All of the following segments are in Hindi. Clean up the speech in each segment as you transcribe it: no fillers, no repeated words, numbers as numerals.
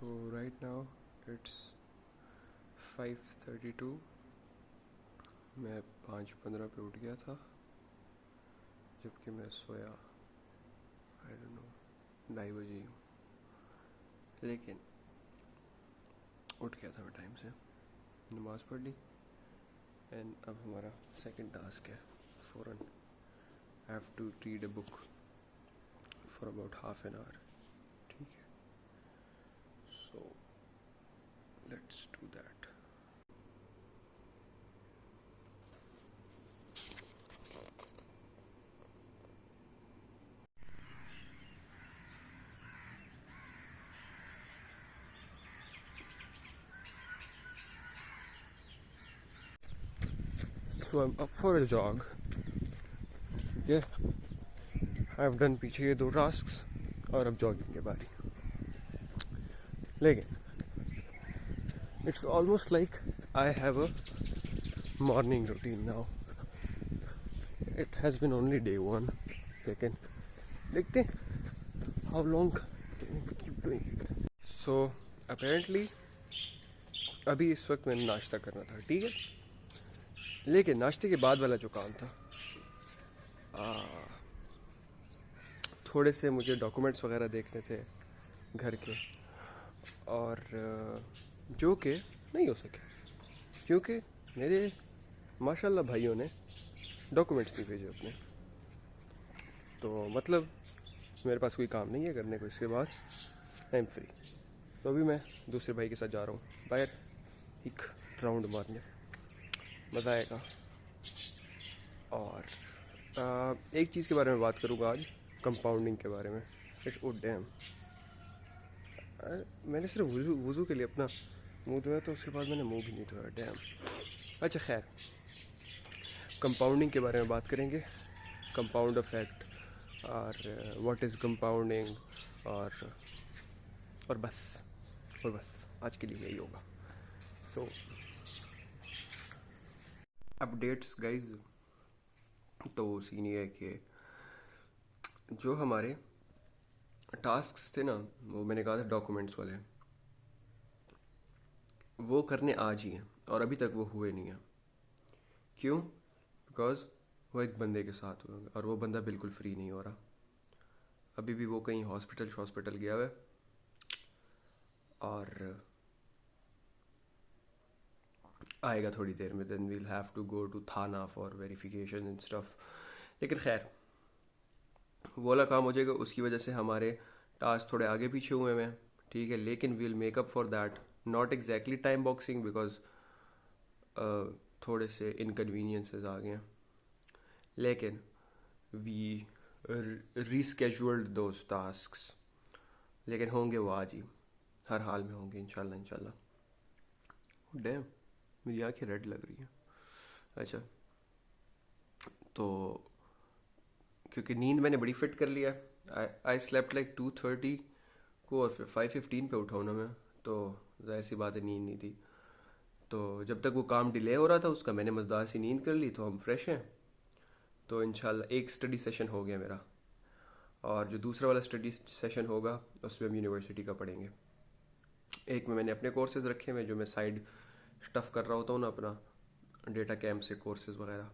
So right now it's 5:32. मैं 5:15 पे उठ गया था, जबकि मैं सोया आई डोंट नो 2:30 बजे हूँ, लेकिन उठ गया था मैं टाइम से, नमाज़ पढ़ ली। एंड अब हमारा सेकंड टास्क है फ़ौरन have to read a book for about half an hour. ठीक है, so let's do that. So I am up for a jog. ठीक है, आई हैव डन पीछे ये 2 टास्क्स और अब जॉगिंग के बारी। लेकिन it's almost like I have a morning routine now. It has been only day 1, लेकिन देखते हैं how long can we keep doing it. So apparently अभी इस वक्त मैंने नाश्ता करना था, ठीक है, लेकिन नाश्ते के बाद वाला जो काम था, थोड़े से मुझे डॉक्यूमेंट्स वगैरह देखने थे घर के, और जो कि नहीं हो सके क्योंकि मेरे माशाल्लाह भाइयों ने डॉक्यूमेंट्स नहीं भेजे अपने। तो मतलब मेरे पास कोई काम नहीं है करने को, इसके बाद आई एम फ्री। तो अभी मैं दूसरे भाई के साथ जा रहा हूँ बाहर, एक राउंड मारने, मज़ा आएगा। और एक चीज़ के बारे में बात करूँगा आज, कंपाउंडिंग के बारे में। इट्स ओ डैम, मैंने सिर्फ वज़ू के लिए अपना मुंह धोया, तो उसके बाद मैंने मुंह भी नहीं धोया, डैम। अच्छा खैर, कंपाउंडिंग के बारे में बात करेंगे, कंपाउंड इफेक्ट और व्हाट इज़ कंपाउंडिंग, और बस आज के लिए यही होगा। सो अपडेट्स गाइज। तो सीन ये है कि जो हमारे टास्क्स थे ना, वो मैंने कहा था डॉक्यूमेंट्स वाले, वो करने आज ही हैं और अभी तक वो हुए नहीं हैं। क्यों? बिकॉज वो एक बंदे के साथ हुए और वो बंदा बिल्कुल फ्री नहीं हो रहा। अभी भी वो कहीं हॉस्पिटल गया हुआ है, और आएगा थोड़ी देर में। Then we'll have to go to थाना फॉर वेरिफिकेशन एंड स्टफ। लेकिन खैर, वो वाला काम हो जाएगा, उसकी वजह से हमारे टास्क थोड़े आगे पीछे हुए हैं, ठीक है। लेकिन we'll make up for that, not exactly time boxing, because थोड़े से इनकन्वीनियंसेस आ गए हैं, लेकिन वी रीस्केड्यूल्ड दोज टास्क्स। लेकिन होंगे वो आज ही, हर हाल में होंगे इंशाल्लाह। डैम, मेरी आंखें रेड लग रही हैं। अच्छा, तो क्योंकि नींद मैंने बड़ी फिट कर लिया, आई स्लेप्ट लाइक 2:30 को, और फिर 5:15 पे उठा हूँ ना मैं, तो जाहिर सी बात है नींद नहीं थी। तो जब तक वो काम डिले हो रहा था उसका, मैंने मज़ेदार सी नींद कर ली, तो हम फ्रेश हैं। तो इंशाल्लाह एक स्टडी सेशन हो गया मेरा, और जो दूसरा वाला स्टडी सेशन होगा उसमें हम यूनिवर्सिटी का पढ़ेंगे। एक में मैंने अपने कोर्सेज रखे हुए जो मैं साइड स्टफ़ कर रहा होता हूँ ना, अपना डेटा कैंप से कोर्सेज वगैरह।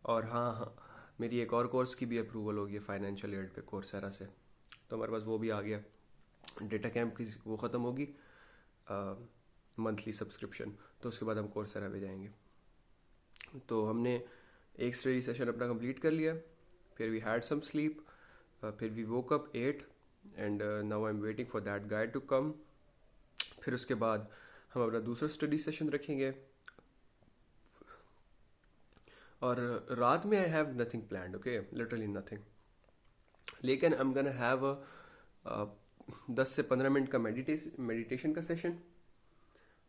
और हाँ, मेरी एक और कोर्स की भी अप्रूवल होगी फाइनेंशियल एड पे कोर्सेरा से, तो हमारे पास वो भी आ गया। डेटा कैंप की वो ख़त्म होगी मंथली सब्सक्रिप्शन, तो उसके बाद हम कोर्सेरा पे जाएंगे। तो हमने एक स्टडी सेशन अपना कंप्लीट कर लिया, फिर वी हैड सम स्लीप, फिर we woke up 8 and now I am waiting for that guide to come. फिर उसके बाद हम अपना दूसरा स्टडी सेशन रखेंगे, और रात में I have nothing planned, okay, literally nothing. लेकिन I am gonna have a 10 से 15 मिनट का मेडिटेशन का सेशन।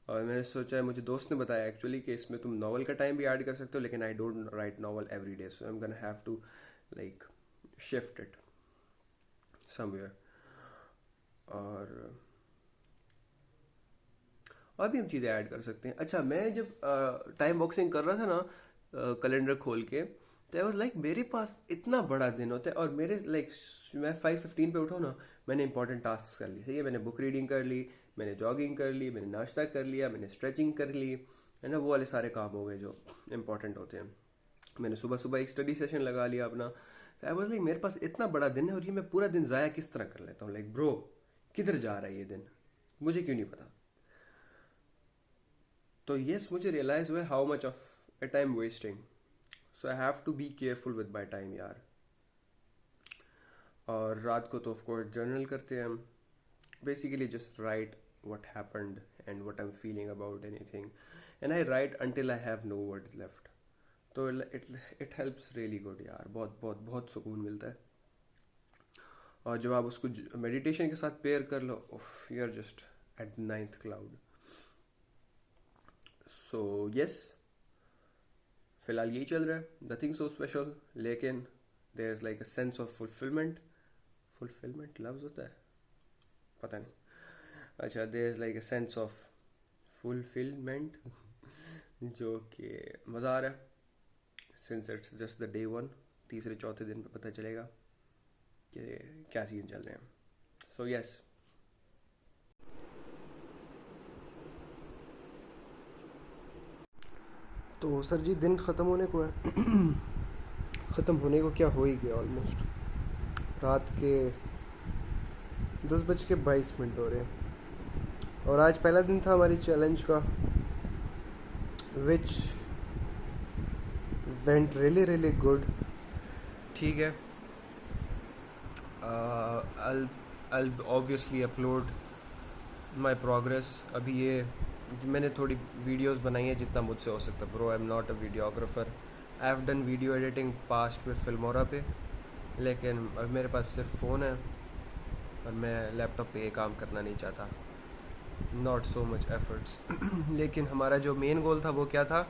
और मैंने सोचा है, मुझे दोस्त ने बताया एक्चुअली कि इसमें तुम नॉवल का टाइम भी ऐड कर सकते हो, लेकिन I don't write novel every day, so I am gonna have to like shift it somewhere. और भी हम चीज़ें ऐड कर सकते हैं। अच्छा, मैं जब टाइम बॉक्सिंग कर रहा था ना, कैलेंडर खोल के, तो आई वाज लाइक मेरे पास इतना बड़ा दिन होता है और मेरे लाइक मैं 5:15 पे उठा ना, मैंने इंपॉर्टेंट टास्क कर ली, सही है, मैंने बुक रीडिंग कर ली, मैंने जॉगिंग कर ली, मैंने नाश्ता कर लिया, मैंने स्ट्रेचिंग कर ली, है ना, वो वाले सारे काम हो गए जो इंपॉर्टेंट होते हैं। मैंने सुबह सुबह एक स्टडी सेशन लगा लिया अपना। तो आई वाज लाइक मेरे पास इतना बड़ा दिन है और ये मैं पूरा दिन ज़ाया किस तरह कर लेता हूँ, लाइक ब्रो किधर जा रहा है ये दिन, मुझे क्यों नहीं पता। तो यस, मुझे रियलाइज हुआ how much of it I am wasting. So I have to be careful with my time यार। और रात को तो ऑफ कोर्स जर्नल करते हैं हम, basically just right what happened and what I'm feeling about anything, and I write until I have no words left. तो it helps really good यार, बहुत बहुत बहुत सुकून मिलता है। और जब आप उसको मेडिटेशन के साथ पेयर कर लो, you are just at 9th cloud. So yes, फिलहाल यही चल रहा है, नथिंग सो स्पेशल, लेकिन there is like a sense of fulfilment लफ्ज होता है, पता नहीं, अच्छा, there is like a sense of fulfilment जो कि मज़ा आ रहा है। Since it's just the day 1, तीसरे चौथे दिन पे पता चलेगा कि क्या सीन चल रहे हैं। सो यस, तो सर जी दिन ख़त्म होने को है ख़त्म होने को क्या हो ही गया, ऑलमोस्ट रात के 10:22 हो रहे हैं। और आज पहला दिन था हमारी चैलेंज का, विच वेंट रियली गुड। ठीक है, I'll obviously upload my progress। अभी ये मैंने थोड़ी वीडियोस बनाई है जितना मुझसे हो सकता, bro I am not a videographer. I have done video editing past में फिल्मोरा पे, लेकिन अब मेरे पास सिर्फ फ़ोन है और मैं लैपटॉप पे ये काम करना नहीं चाहता, नॉट सो मच एफर्ट्स लेकिन हमारा जो मेन गोल था वो क्या था,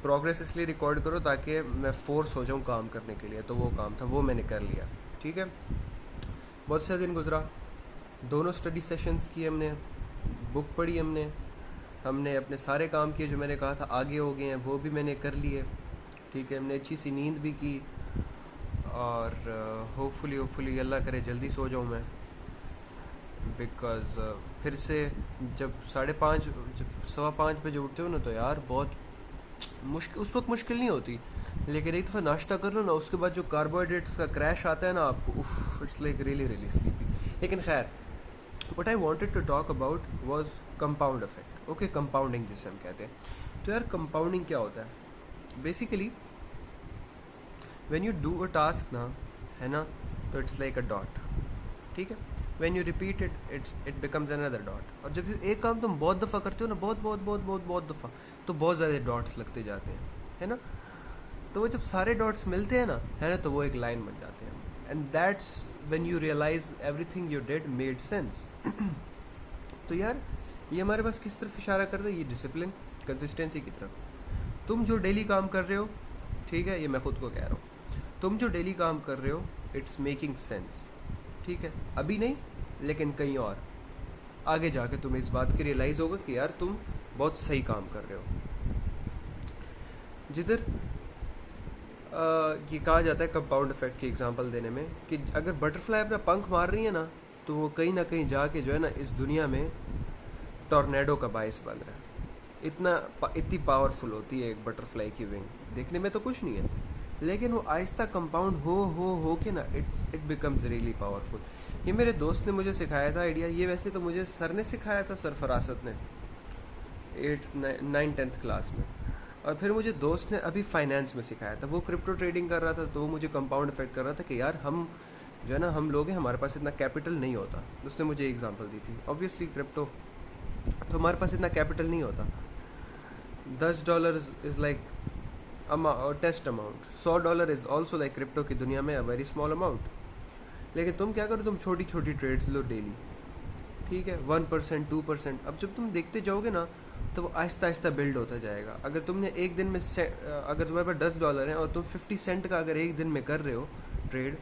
प्रोग्रेस इसलिए रिकॉर्ड करो ताकि मैं फोर्स हो जाऊँ काम करने के लिए, तो वो काम था, वो मैंने कर लिया। ठीक है, बहुत से दिन गुजरा, दोनों स्टडी सेशंस किए हमने, बुक पढ़ी हमने अपने सारे काम किए जो मैंने कहा था आगे हो गए हैं, वो भी मैंने कर लिए। ठीक है, हमने अच्छी सी नींद भी की और होपफुली अल्लाह करे जल्दी सो जाऊँ मैं, बिकॉज फिर से जब 5:30 जब 5:15 बजे उठते हो ना तो यार बहुत मुश्किल, उस वक्त मुश्किल नहीं होती, लेकिन एक दफ़ा नाश्ता कर लो ना, उसके बाद जो कार्बोहाइड्रेट्स का क्रैश आता है ना आपको, इट्स लाइक रियली स्लीपी। लेकिन खैर, what I wanted to talk about was compound effect. Okay, compounding जिसे हम कहते हैं। तो यार कंपाउंडिंग क्या होता है, basically when you do a task ना, है ना, तो इट्स लाइक अ डॉट। ठीक है, when you repeat it becomes another dot. और जब एक काम तुम बहुत दफ़ा करते हो ना, बहुत दफ़ा, तो बहुत ज़्यादा डॉट्स लगते जाते हैं, है ना। तो वो जब सारे डॉट्स मिलते हैं ना, है ना, तो वो एक लाइन बन जाते हैं, and that's when you realise everything you did made sense. तो यार ये हमारे पास किस तरफ इशारा कर रहा है, ये डिसिप्लिन, कंसिस्टेंसी की तरफ। तुम जो डेली काम कर रहे हो, ठीक है, ये मैं खुद को कह रहा हूँ, तुम जो डेली काम कर रहे हो इट्स मेकिंग सेंस। ठीक है, अभी नहीं, लेकिन कहीं और आगे जाके तुम्हें इस बात की रियलाइज़ होगा कि यार तुम बहुत सही काम कर रहे हो। जिधर ये कहा जाता है कंपाउंड इफेक्ट की एग्जांपल देने में, कि अगर बटरफ्लाई अपना पंख मार रही है ना, तो वो कहीं ना कहीं जाके जो है ना इस दुनिया में टॉर्नेडो का बायस बन रहा है। इतनी पावरफुल होती है एक बटरफ्लाई की विंग, देखने में तो कुछ नहीं है, लेकिन वो आहिस्ता कंपाउंड हो के ना इट बिकम्स रियली पावरफुल। ये मेरे दोस्त ने मुझे सिखाया था आइडिया, ये वैसे तो मुझे सर ने सिखाया था, सरफरासत ने 8th 9th 10th क्लास में, और फिर मुझे दोस्त ने अभी फाइनेंस में सिखाया था। वो क्रिप्टो ट्रेडिंग कर रहा था, तो वो मुझे कंपाउंड इफेक्ट कर रहा था कि यार हम जो है ना, हम लोग हैं, हमारे पास इतना कैपिटल नहीं होता। उसने मुझे एग्जांपल दी थी, ऑब्वियसली क्रिप्टो, तो हमारे पास इतना कैपिटल नहीं होता। $10 is like test amount, $100 is also like crypto की दुनिया में अ वेरी स्मॉल अमाउंट। लेकिन तुम क्या करो, तुम छोटी छोटी ट्रेड्स लो डेली, ठीक है, 1% 2%। अब जब तुम देखते जाओगे ना, तो वो आहिस्ता आहिस्ता बिल्ड होता जाएगा। अगर तुमने एक दिन में अगर तुम्हारे पास $10 हैं और तुम 50 सेंट का अगर एक दिन में कर रहे हो ट्रेड,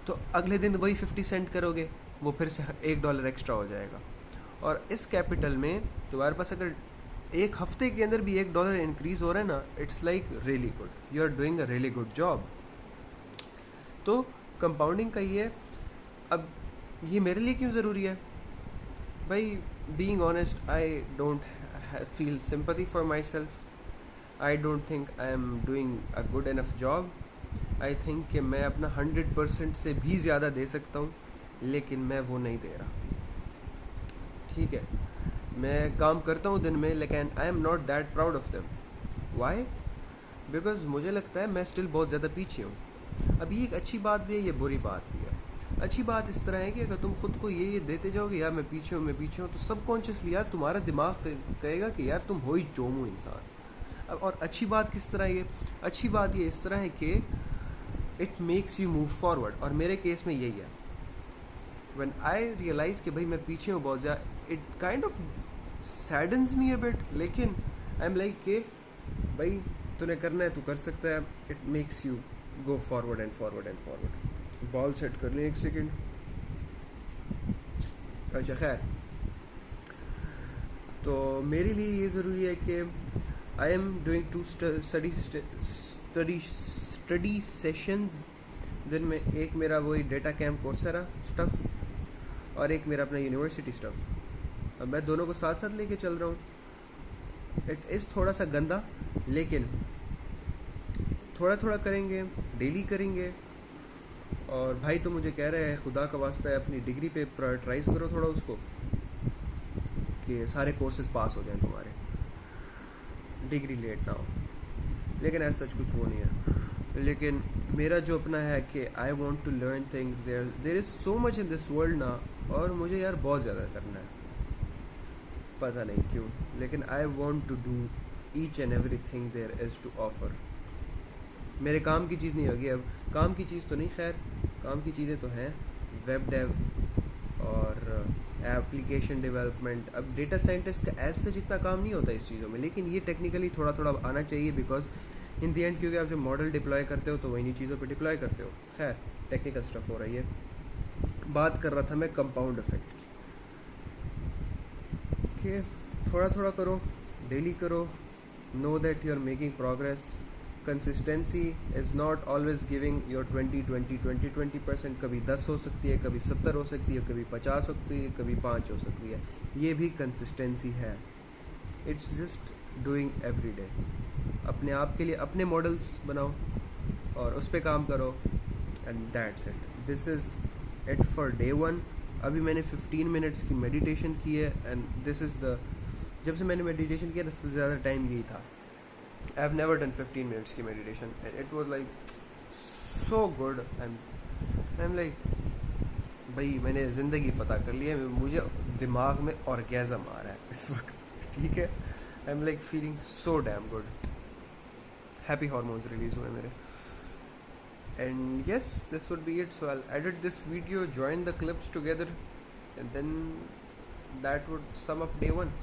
तो अगले दिन वही 50 सेंट करोगे, वो फिर से $1 एक्स्ट्रा हो जाएगा। और इस कैपिटल में तुम्हारे पास अगर एक हफ्ते के अंदर भी $1 इंक्रीज हो रहा है ना, it's like really good, you are doing a really good job. तो कंपाउंडिंग का ये, अब ये मेरे लिए क्यों ज़रूरी है भाई? Being honest, I don't feel sympathy for my self, I don't think I am doing a good enough job. I think कि मैं अपना 100% से भी ज़्यादा दे सकता हूँ, लेकिन मैं वो नहीं दे रहा। ठीक है, मैं काम करता हूँ दिन में, लेकिन I am not that proud of them. Why? Because मुझे लगता है मैं स्टिल बहुत ज़्यादा पीछे हूँ। अब ये एक अच्छी बात भी है, ये बुरी बात भी है। अच्छी बात इस तरह है कि अगर तुम खुद को ये देते जाओगे यार मैं पीछे हूँ, तो सबकॉन्शियसली यार तुम्हारा दिमाग कहेगा कि यार तुम हो ही चोमू इंसान। अब और अच्छी बात किस तरह, ये अच्छी बात ये इस तरह है कि it makes you move forward, और मेरे केस में यही है। व्हेन आई रियलाइज कि भाई मैं पीछे हूँ बहुत ज़्यादा, it kind of saddens me a bit, लेकिन आई एम लाइक कि भाई तूने करना है, तू कर सकता है। It makes you go forward and forward and forward. Ball set कर लें एक सेकेंड। अच्छा खैर, तो मेरे लिए ये ज़रूरी है कि I am doing 2 study sessions दिन में। एक मेरा वही डेटा कैम्प कोर्सेरा स्टफ़, और एक मेरा अपना यूनिवर्सिटी स्टफ़। अब मैं दोनों को साथ साथ लेके चल रहा हूँ। इट इज़ थोड़ा सा गंदा, लेकिन थोड़ा थोड़ा करेंगे, डेली करेंगे। और भाई तो मुझे कह रहे हैं खुदा का वास्ता है अपनी डिग्री पे प्रायोरिटाइज़ करो थोड़ा उसको, कि सारे कोर्सेज पास हो जाएं तुम्हारे, डिग्री लेट ना हो। लेकिन ऐसा सच कुछ वो नहीं है। लेकिन मेरा जो अपना है कि I want to learn things, there is so much in this world ना, और मुझे यार बहुत ज़्यादा करना है, पता नहीं क्यों, लेकिन I want to do each and every thing there is to offer. मेरे काम की चीज़ नहीं होगी अब, काम की चीज़ तो नहीं, खैर काम की चीज़ें तो हैं, वेब डेव और एप्लीकेशन डेवलपमेंट। अब डेटा साइंटिस्ट का ऐसे जितना काम नहीं होता इस चीज़ों में, लेकिन ये टेक्निकली थोड़ा थोड़ा आना चाहिए, बिकॉज इन दी एंड क्योंकि आप जब मॉडल डिप्लॉय करते हो तो वही चीज़ों पे डिप्लॉय करते हो। खैर टेक्निकल स्टफ हो रही है। बात कर रहा था मैं कंपाउंड इफेक्ट की, कि थोड़ा थोड़ा करो, डेली करो, know that you are making progress. Consistency is not always giving your 20% कभी 10 हो सकती है, कभी 70 हो सकती है, कभी 50 हो सकती है, कभी 5 हो सकती है। ये भी कंसिस्टेंसी है। It's just doing every day. अपने आप के लिए अपने मॉडल्स बनाओ और उस पर काम करो, and that's it. This is it for day 1। अभी मैंने 15 मिनट्स की मेडिटेशन की है, एंड दिस इज़ द, जब से मैंने मेडिटेशन किया सबसे ज़्यादा टाइम यही था। I have never done 15 minutes की meditation, and it was like so good, and I am like भाई मैंने ज़िंदगी फ़तह कर ली है। मुझे दिमाग में ऑर्गेज़म आ रहा है इस वक्त, ठीक है। आई am like feeling so damn good, happy hormones release हुए मेरे। And yes, this would be it. So I'll edit this video, join the clips together, and then that would sum up day 1.